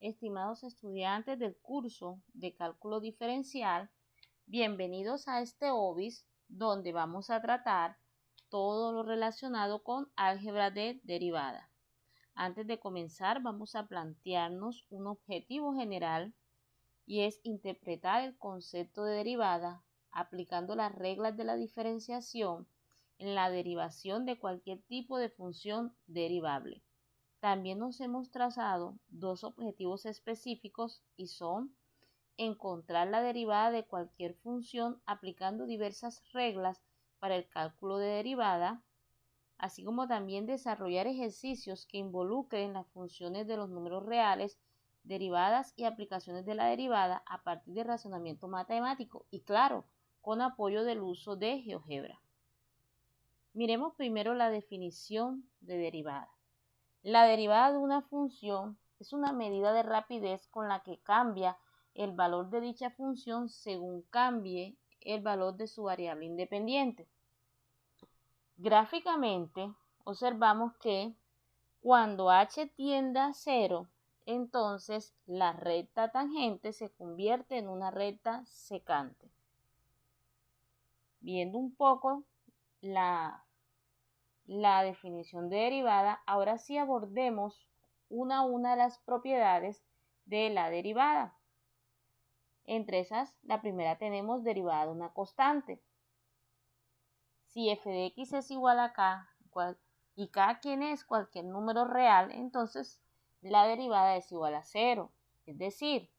estimados estudiantes del curso de cálculo diferencial, bienvenidos a este OBIS donde vamos a tratar todo lo relacionado con álgebra de derivada. Antes de comenzar vamos a plantearnos un objetivo general y es interpretar el concepto de derivada aplicando las reglas de la diferenciación en la derivación de cualquier tipo de función derivable. También nos hemos trazado dos objetivos específicos y son encontrar la derivada de cualquier función aplicando diversas reglas para el cálculo de derivada, así como también desarrollar ejercicios que involucren las funciones de los números reales, derivadas y aplicaciones de la derivada a partir de razonamiento matemático y, claro, con apoyo del uso de GeoGebra. Miremos primero la definición de derivada. La derivada de una función es una medida de rapidez con la que cambia el valor de dicha función según cambie el valor de su variable independiente. Gráficamente, observamos que cuando h tiende a 0, entonces la recta tangente se convierte en una recta secante. Viendo un poco la definición de derivada, ahora sí abordemos una a una de las propiedades de la derivada. Entre esas, la primera tenemos derivada de una constante. Si f de x es igual a k y k ¿quién es? Cualquier número real, entonces la derivada es igual a 0. Es decir,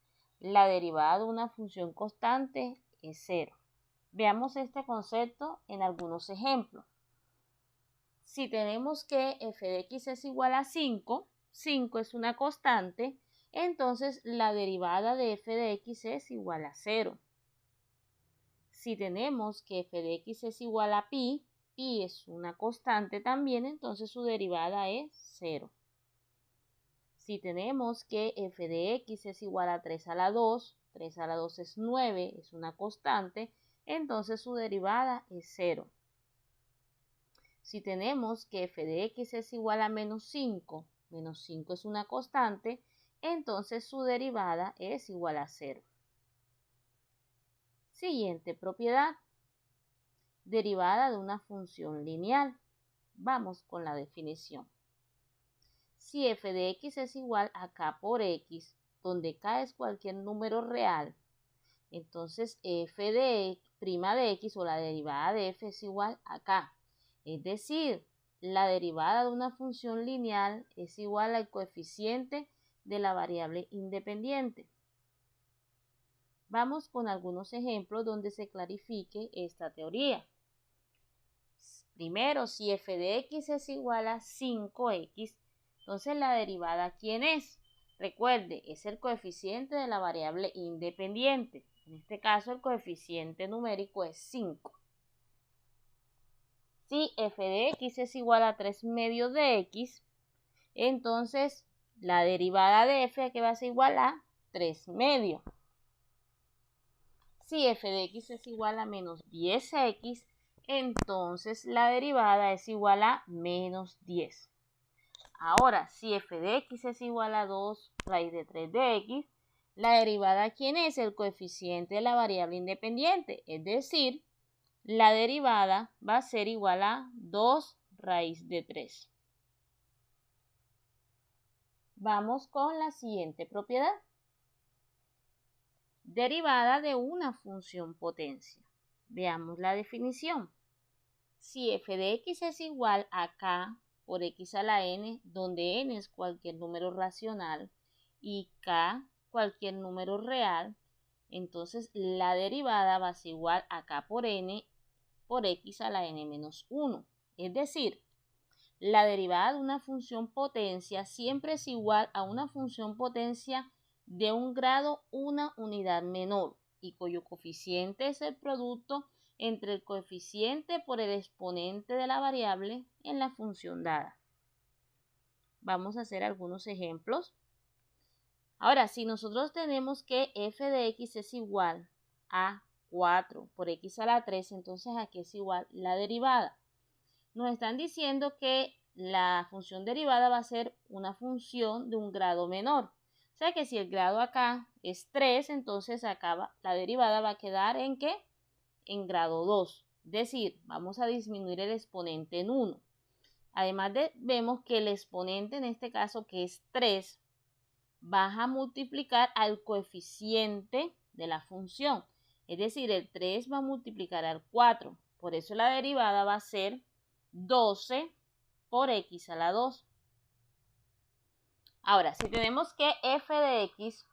la derivada de una función constante es 0. Veamos este concepto en algunos ejemplos. Si tenemos que f de x es igual a 5, 5 es una constante, entonces la derivada de f de x es igual a 0. Si tenemos que f de x es igual a pi, pi es una constante también, entonces su derivada es 0. Si tenemos que f de x es igual a 3 a la 2, 3 a la 2 es 9, es una constante, entonces su derivada es 0. Si tenemos que f de x es igual a menos 5 es una constante, entonces su derivada es igual a 0. Siguiente propiedad, derivada de una función lineal. Vamos con la definición. Si f de x es igual a k por x, donde k es cualquier número real, entonces f de prima de x o la derivada de f es igual a k. Es decir, la derivada de una función lineal es igual al coeficiente de la variable independiente. Vamos con algunos ejemplos donde se clarifique esta teoría. Primero, si f de x es igual a 5x, entonces la derivada ¿quién es? Recuerde, es el coeficiente de la variable independiente. En este caso, el coeficiente numérico es 5. Si f de x es igual a 3 medios de x, entonces la derivada de f que va a ser igual a 3 medios. Si f de x es igual a menos 10x, entonces la derivada es igual a menos 10. Ahora, si f de x es igual a 2 raíz de 3 de x, la derivada ¿quién es? El coeficiente de la variable independiente, es decir, la derivada va a ser igual a 2 raíz de 3. Vamos con la siguiente propiedad. Derivada de una función potencia. Veamos la definición. Si f de x es igual a k por x a la n, donde n es cualquier número racional y k cualquier número real, entonces la derivada va a ser igual a k por n por x a la n menos 1. Es decir, la derivada de una función potencia siempre es igual a una función potencia de un grado una unidad menor y cuyo coeficiente es el producto entre el coeficiente por el exponente de la variable en la función dada. Vamos a hacer algunos ejemplos. Ahora, si nosotros tenemos que f de x es igual a 4 por x a la 3, entonces aquí es igual la derivada. Nos están diciendo que la función derivada va a ser una función de un grado menor. O sea que si el grado acá es 3, entonces acá la derivada va a quedar ¿en qué? En grado 2. Es decir, vamos a disminuir el exponente en 1. Además vemos que el exponente en este caso, que es 3, vas a multiplicar al coeficiente de la función. Es decir, el 3 va a multiplicar al 4. Por eso la derivada va a ser 12 por x a la 2. Ahora, si tenemos que f de x,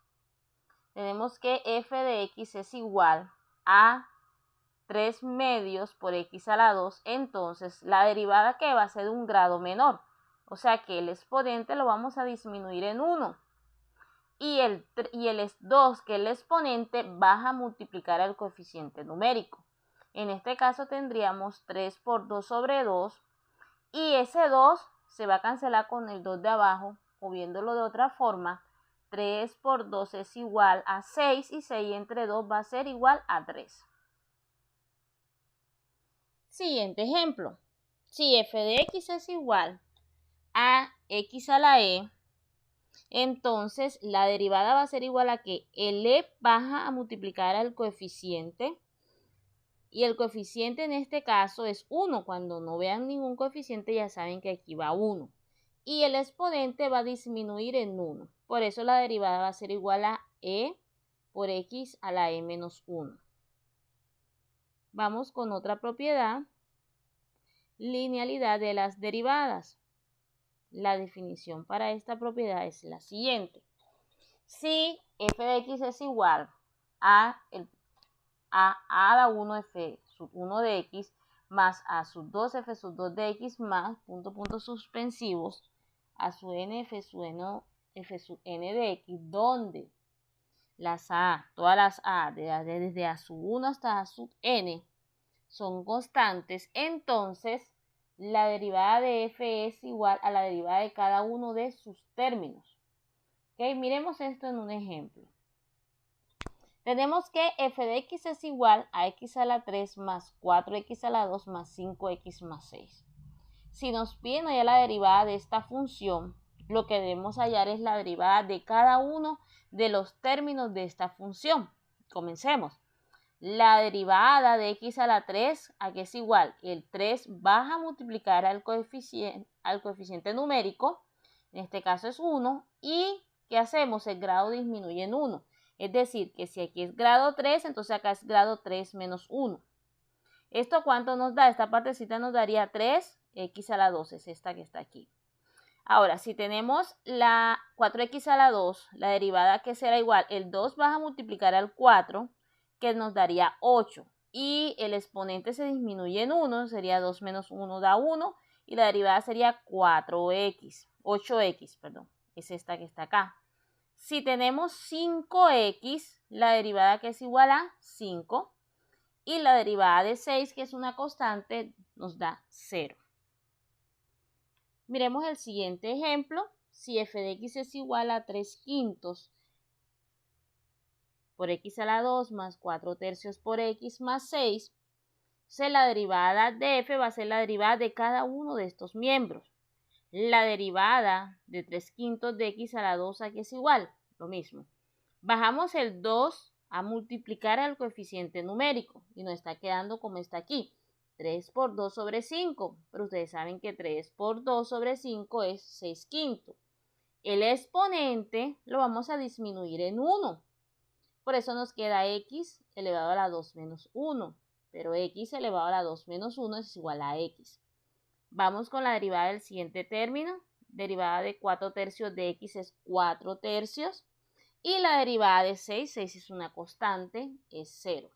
tenemos que f de x es igual a 3 medios por x a la 2, entonces la derivada que va a ser de un grado menor. O sea que el exponente lo vamos a disminuir en 1. Y el 2, que es el exponente, vas a multiplicar al coeficiente numérico. En este caso tendríamos 3 por 2 sobre 2. Y ese 2 se va a cancelar con el 2 de abajo, o viéndolo de otra forma, 3 por 2 es igual a 6 y 6 entre 2 va a ser igual a 3. Siguiente ejemplo. Si f de x es igual a x a la e, entonces la derivada va a ser igual a que el e baja a multiplicar al coeficiente. Y el coeficiente en este caso es 1. Cuando no vean ningún coeficiente ya saben que aquí va 1. Y el exponente va a disminuir en 1. Por eso la derivada va a ser igual a e por x a la e menos 1. Vamos con otra propiedad. Linealidad de las derivadas. La definición para esta propiedad es la siguiente. Si f de x es igual a a la 1 f sub 1 de x más a sub 2 f sub 2 de x más puntos suspensivos a su n f sub n de x, donde las a, todas las a, desde a sub 1 hasta a sub n, son constantes, entonces la derivada de f es igual a la derivada de cada uno de sus términos. ¿Okay? Miremos esto en un ejemplo. Tenemos que f de x es igual a x a la 3 más 4x a la 2 más 5x más 6. Si nos piden hallar la derivada de esta función, lo que debemos hallar es la derivada de cada uno de los términos de esta función. Comencemos. La derivada de x a la 3, ¿a qué es igual? El 3 vas a multiplicar al coeficiente numérico, en este caso es 1, y ¿qué hacemos? El grado disminuye en 1. Es decir, que si aquí es grado 3, entonces acá es grado 3 menos 1. ¿Esto cuánto nos da? Esta partecita nos daría 3x a la 2, es esta que está aquí. Ahora, si tenemos la 4x a la 2, la derivada que será igual, el 2 vas a multiplicar al 4, que nos daría 8. Y el exponente se disminuye en 1, sería 2 menos 1 da 1, y la derivada sería 8x, perdón, es esta que está acá. Si tenemos 5x, la derivada que es igual a 5, y la derivada de 6, que es una constante, nos da 0. Miremos el siguiente ejemplo. Si f de x es igual a 3 quintos por x a la 2 más 4 tercios por x más 6, entonces la derivada de f va a ser la derivada de cada uno de estos miembros. La derivada de 3 quintos de x a la 2, ¿a qué es igual? Lo mismo. Bajamos el 2 a multiplicar al coeficiente numérico y nos está quedando como está aquí. 3 por 2 sobre 5, pero ustedes saben que 3 por 2 sobre 5 es 6 quintos. El exponente lo vamos a disminuir en 1. Por eso nos queda x elevado a la 2 menos 1. Pero x elevado a la 2 menos 1 es igual a x. Vamos con la derivada del siguiente término. Derivada de 4 tercios de x es 4 tercios. Y la derivada de 6 es una constante, es 0.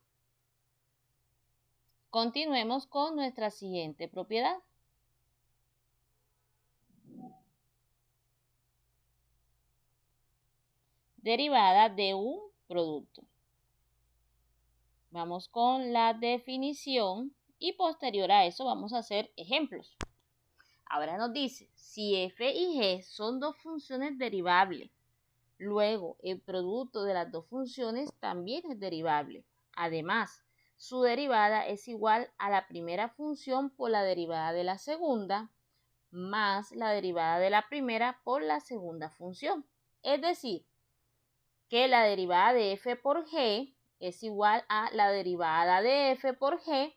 Continuemos con nuestra siguiente propiedad. Derivada de un producto. Vamos con la definición y posterior a eso vamos a hacer ejemplos. Ahora nos dice, si f y g son dos funciones derivables, luego el producto de las dos funciones también es derivable. Además, su derivada es igual a la primera función por la derivada de la segunda, más la derivada de la primera por la segunda función. Es decir, que la derivada de f por g es igual a la derivada de f por g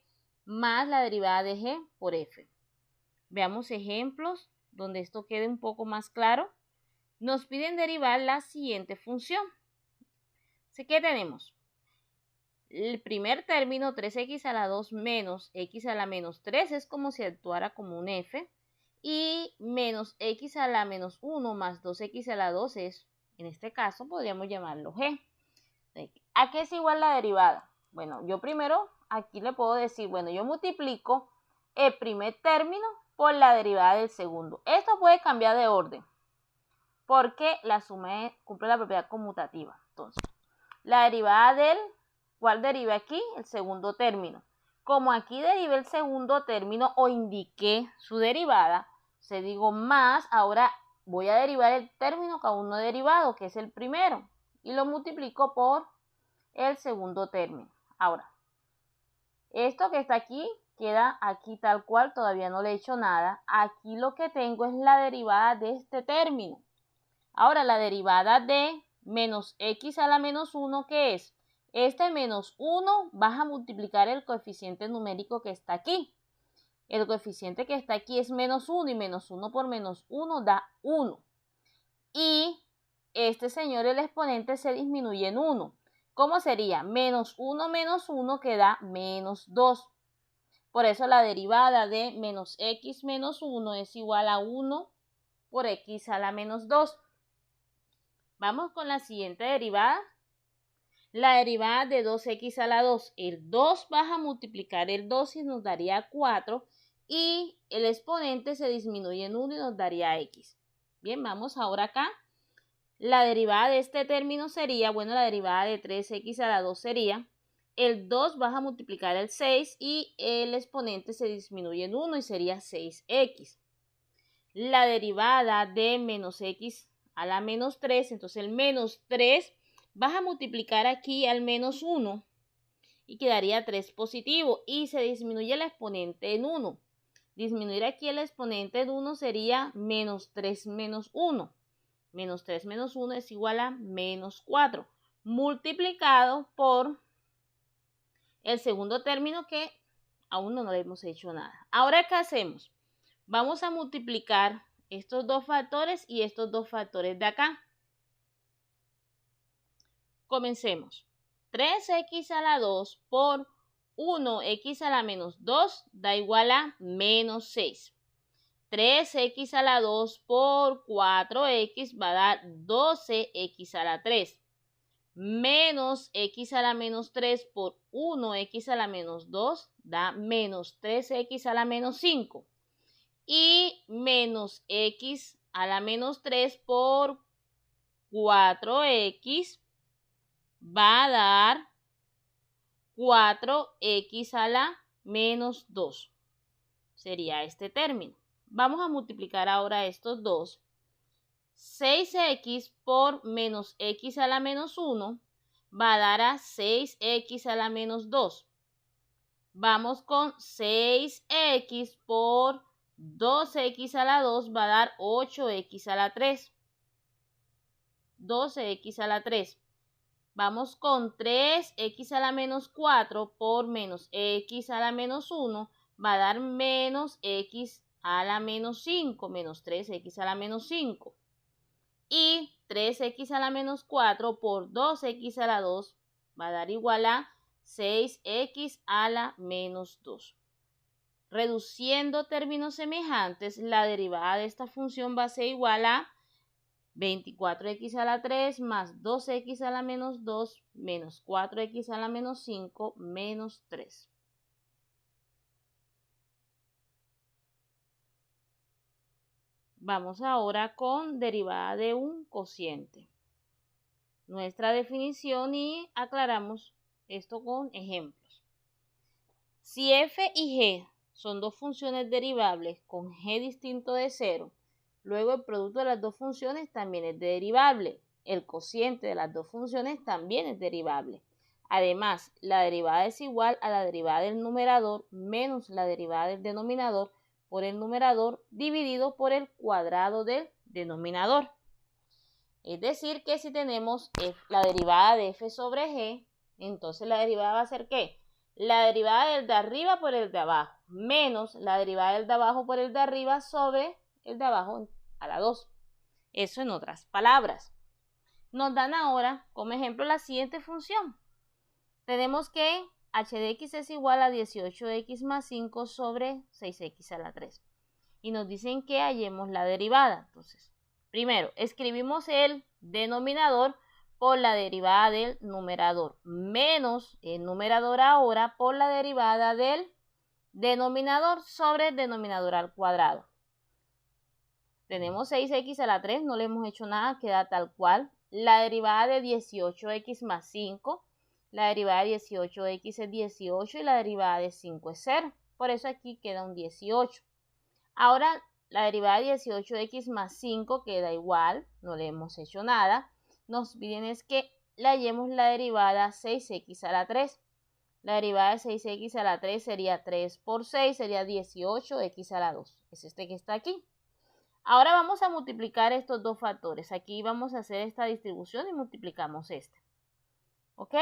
más la derivada de g por f. Veamos ejemplos donde esto quede un poco más claro. Nos piden derivar la siguiente función. Así que tenemos el primer término, 3x a la 2 menos x a la menos 3, es como si actuara como un f. Y menos x a la menos 1 más 2x a la 2 es, en este caso, podríamos llamarlo g. ¿A qué es igual la derivada? Bueno, yo primero aquí le puedo decir, bueno, yo multiplico el primer término por la derivada del segundo. Esto puede cambiar de orden porque la suma cumple la propiedad conmutativa. Entonces, la derivada del, ¿cuál deriva aquí? El segundo término. Como aquí derivé el segundo término o indiqué su derivada, se digo más, ahora voy a derivar el término que aún no he derivado, que es el primero, y lo multiplico por el segundo término. Ahora, esto que está aquí queda aquí tal cual, todavía no le he hecho nada. Aquí lo que tengo es la derivada de este término. Ahora, la derivada de menos x a la menos 1, ¿qué es? Este menos 1 vas a multiplicar el coeficiente numérico que está aquí. El coeficiente que está aquí es menos 1 y menos 1 por menos 1 da 1. Y este señor, el exponente, se disminuye en 1. ¿Cómo sería? Menos 1 que da menos 2. Por eso la derivada de menos x menos 1 es igual a 1 por x a la menos 2. Vamos con la siguiente derivada. La derivada de 2x a la 2. El 2 vas a multiplicar el 2 y nos daría 4. Y el exponente se disminuye en 1 y nos daría x. Bien, vamos ahora acá. La derivada de este término sería, bueno, la derivada de 3x a la 2 sería, el 2 vas a multiplicar el 6 y el exponente se disminuye en 1 y sería 6x. La derivada de menos x a la menos 3, entonces el menos 3 vas a multiplicar aquí al menos 1 y quedaría 3 positivo y se disminuye el exponente en 1. Disminuir aquí el exponente en 1 sería menos 3 menos 1. Menos 3 menos 1 es igual a menos 4, multiplicado por el segundo término que aún no le hemos hecho nada. Ahora, ¿qué hacemos? Vamos a multiplicar estos dos factores y estos dos factores de acá. Comencemos. 3x a la 2 por 1x a la menos 2 da igual a menos 6. 3x a la 2 por 4x va a dar 12x a la 3. Menos x a la menos 3 por 1x a la menos 2 da menos 3x a la menos 5. Y menos x a la menos 3 por 4x va a dar 4x a la menos 2. Sería este término. Vamos a multiplicar ahora estos dos. 6x por menos x a la menos 1 va a dar a 6x a la menos 2. Vamos con 6x por 2x a la 2 va a dar 8x a la 3. 12x a la 3. Vamos con 3x a la menos 4 por menos x a la menos 1 va a dar menos x a la menos 5, menos 3x a la menos 5. Y 3x a la menos 4 por 2x a la 2 va a dar igual a 6x a la menos 2. Reduciendo términos semejantes, la derivada de esta función va a ser igual a 24x a la 3 más 2x a la menos 2 menos 4x a la menos 5 menos 3. Vamos ahora con derivada de un cociente. Nuestra definición y aclaramos esto con ejemplos. Si f y g son dos funciones derivables con g distinto de 0, luego el producto de las dos funciones también es derivable. El cociente de las dos funciones también es derivable. Además, la derivada es igual a la derivada del numerador menos la derivada del denominador por el numerador dividido por el cuadrado del denominador. Es decir, que si tenemos la derivada de f sobre g, entonces la derivada va a ser ¿qué? La derivada del de arriba por el de abajo, menos la derivada del de abajo por el de arriba sobre el de abajo a la 2. Eso en otras palabras. Nos dan ahora como ejemplo la siguiente función. Tenemos que h de x es igual a 18x más 5 sobre 6x a la 3. Y nos dicen que hallemos la derivada. Entonces, primero, escribimos el denominador por la derivada del numerador, menos el numerador ahora por la derivada del denominador sobre el denominador al cuadrado. Tenemos 6x a la 3, no le hemos hecho nada, queda tal cual. La derivada de 18x más 5, la derivada de 18x es 18 y la derivada de 5 es 0. Por eso aquí queda un 18. Ahora la derivada de 18x más 5 queda igual, no le hemos hecho nada. Nos piden es que le hallemos la derivada 6x a la 3. La derivada de 6x a la 3 sería 3 por 6, sería 18x a la 2. Es este que está aquí. Ahora vamos a multiplicar estos dos factores. Aquí vamos a hacer esta distribución y multiplicamos este. ¿Ok?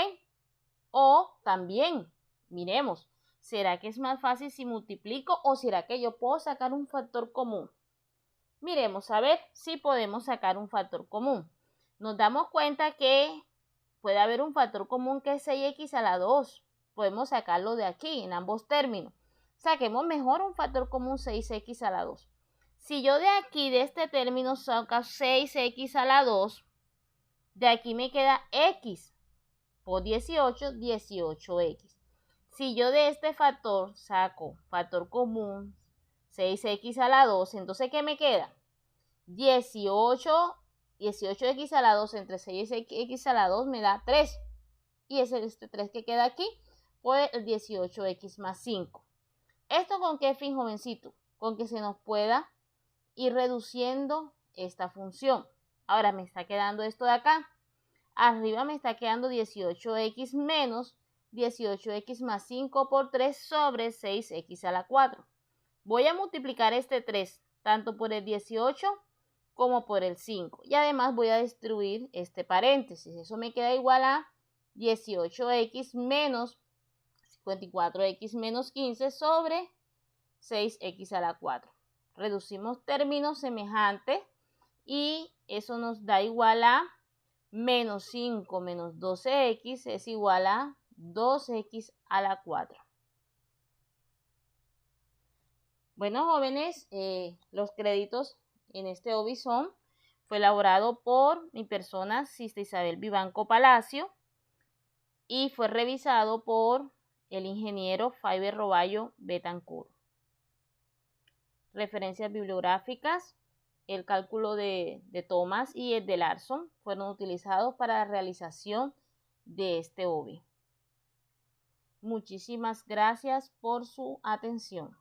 O también, miremos, ¿será que es más fácil si multiplico o será que yo puedo sacar un factor común? Miremos a ver si podemos sacar un factor común. Nos damos cuenta que puede haber un factor común que es 6x a la 2. Podemos sacarlo de aquí, en ambos términos. Saquemos mejor un factor común 6x a la 2. Si yo de aquí, de este término, saco 6x a la 2, de aquí me queda x por 18, 18x. Si yo de este factor saco factor común 6x a la 2, entonces ¿qué me queda? 18x a la 2 entre 6x a la 2 me da 3. Y es este 3 que queda aquí, pues el 18x más 5. ¿Esto con qué fin, jovencito? Con que se nos pueda ir reduciendo esta función. Ahora me está quedando esto de acá. Arriba me está quedando 18x menos 18x más 5 por 3 sobre 6x a la 4. Voy a multiplicar este 3 tanto por el 18 como por el 5. Y además voy a destruir este paréntesis. Eso me queda igual a 18x menos 54x menos 15 sobre 6x a la 4. Reducimos términos semejantes y eso nos da igual a menos 5 menos 12x es igual a 2x a la 4. Bueno, jóvenes, los créditos en este OBI fue elaborado por mi persona, Sista Isabel Vivanco Palacio, y fue revisado por el ingeniero Faiber Roballo Betancourt. Referencias bibliográficas: el cálculo de Thomas y el de Larson fueron utilizados para la realización de este OBI. Muchísimas gracias por su atención.